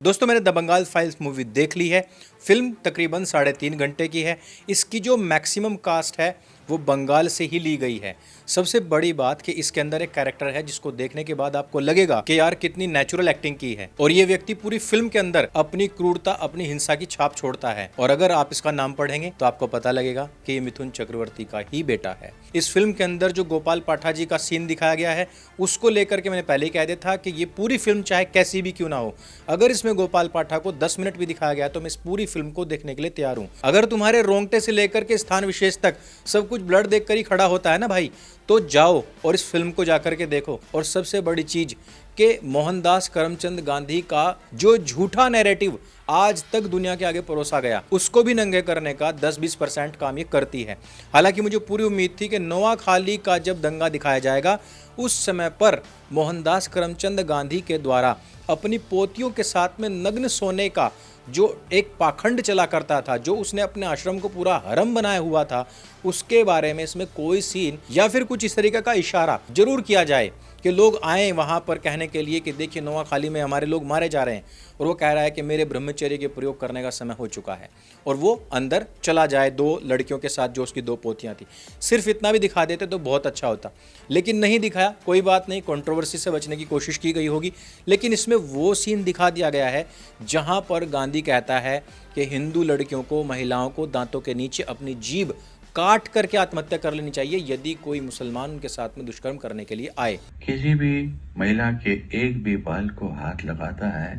दोस्तों मैंने the Bengal files movie देख ली है। फिल्म तकरीबन 3.5 घंटे की है। इसकी जो मैक्सिमम कास्ट है वो बंगाल से ही ली गई है। सबसे बड़ी बात कि इसके अंदर एक कैरेक्टर है जिसको देखने के बाद आपको लगेगा कि यार कितनी नेचुरल एक्टिंग की है, और ये व्यक्ति पूरी फिल्म के अंदर अपनी क्रूरता, अपनी हिंसा की छाप छोड़ता है। और अगर आप इसका नाम पढ़ेंगे तो आपको पता लगेगा कि ये मिथुन चक्रवर्ती का ही बेटा है। इस फिल्म के अंदर जो गोपाल पाठा जी का सीन दिखाया गया है उसको लेकर के मैंने पहले ही कह दिया था कि ये पूरी फिल्म चाहे कैसी भी क्यों ना हो, अगर इसमें गोपाल पाठा को 10 मिनट भी दिखाया गया तो मैं इस पूरी फिल्म को देखने के लिए तैयार हूं। अगर तुम्हारे रोंगटे से लेकर के स्थान विशेष तक सब कुछ ब्लड देखकर ही खड़ा होता है ना भाई, तो जाओ और इस फिल्म को जाकर के देखो। और सबसे बड़ी चीज कि मोहनदास करमचंद गांधी का जो झूठा नैरेटिव आज तक दुनिया के आगे परोसा गया, उसको भी नंगे करने का 10-20% काम ये करती है। हालांकि मुझे पूरी उम्मीद थी कि नोआखाली का जब दंगा दिखाया जाएगा उस समय पर मोहनदास करमचंद गांधी के द्वारा अपनी पोतियों के साथ में नग्न सोने का जो एक पाखंड चला करता था, जो उसने अपने आश्रम को पूरा हरम बनाया हुआ था, उसके बारे में इसमें कोई सीन या फिर कुछ इस तरीके का इशारा जरूर किया जाए कि लोग आए वहां पर कहने के लिए कि देखिए नोआखाली में हमारे लोग मारे जा रहे हैं, और वो कह रहा है कि मेरे ब्रह्मचर्य के प्रयोग करने का समय हो चुका है, और वो अंदर चला जाए 2 लड़कियों के साथ जो उसकी 2 पोतियां थी। सिर्फ इतना भी दिखा देते तो बहुत अच्छा होता, लेकिन नहीं दिखाया। कोई बात नहीं, कंट्रोवर्सी से बचने की कोशिश की गई होगी, लेकिन इसमें वो सीन दिखा दिया गया है जहां पर गांधी कहता है कि हिंदू लड़कियों को, महिलाओं को दांतों के नीचे अपनी जीभ काट करके आत्महत्या कर लेनी चाहिए यदि कोई मुसलमान उनके साथ में दुष्कर्म करने के लिए आए। किसी भी महिला के एक भी बाल को हाथ लगाता है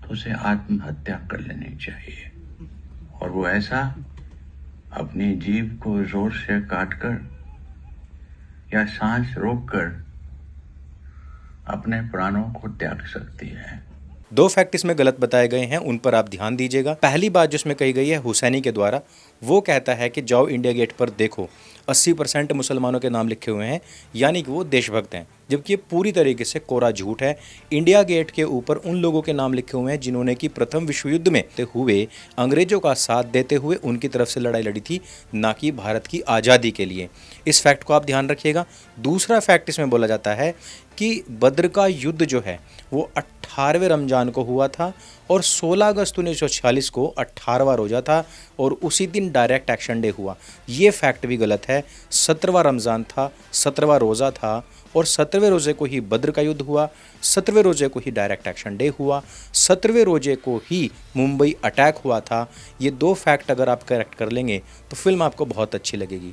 तो उसे आत्महत्या कर लेनी चाहिए, और वो ऐसा अपनी जीभ को जोर से काटकर या सांस रोककर अपने प्राणों को त्याग सकती है। 2 फैक्ट इसमें गलत बताए गए हैं, उन पर आप ध्यान दीजिएगा। पहली बात जो इसमें कही गई है हुसैनी के द्वारा, वो कहता है कि जाओ इंडिया गेट पर देखो 80% मुसलमानों के नाम लिखे हुए हैं, यानी कि वो देशभक्त हैं, जबकि ये पूरी तरीके से कोरा झूठ है। इंडिया गेट के ऊपर उन लोगों के नाम लिखे हुए हैं जिन्होंने कि प्रथम विश्व युद्ध में हुए अंग्रेजों का साथ देते हुए उनकी तरफ से लड़ाई लड़ी थी, ना कि भारत की आज़ादी के लिए। इस फैक्ट को आप ध्यान रखिएगा। दूसरा फैक्ट इसमें बोला जाता है कि बद्र का युद्ध जो है वो 18वें रमजान को हुआ था, और 16 अगस्त 1946 को 18वां रोज़ा था, और उसी दिन डायरेक्ट एक्शन डे हुआ। ये फैक्ट भी गलत है। 17वां रमज़ान था, 17वां रोज़ा था, और 17वें रोज़े को ही बद्र का युद्ध हुआ, 17वें रोज़े को ही डायरेक्ट एक्शन डे हुआ, 17वें रोज़े को ही मुंबई अटैक हुआ था। ये 2 फैक्ट अगर आप करेक्ट कर लेंगे तो फिल्म आपको बहुत अच्छी लगेगी।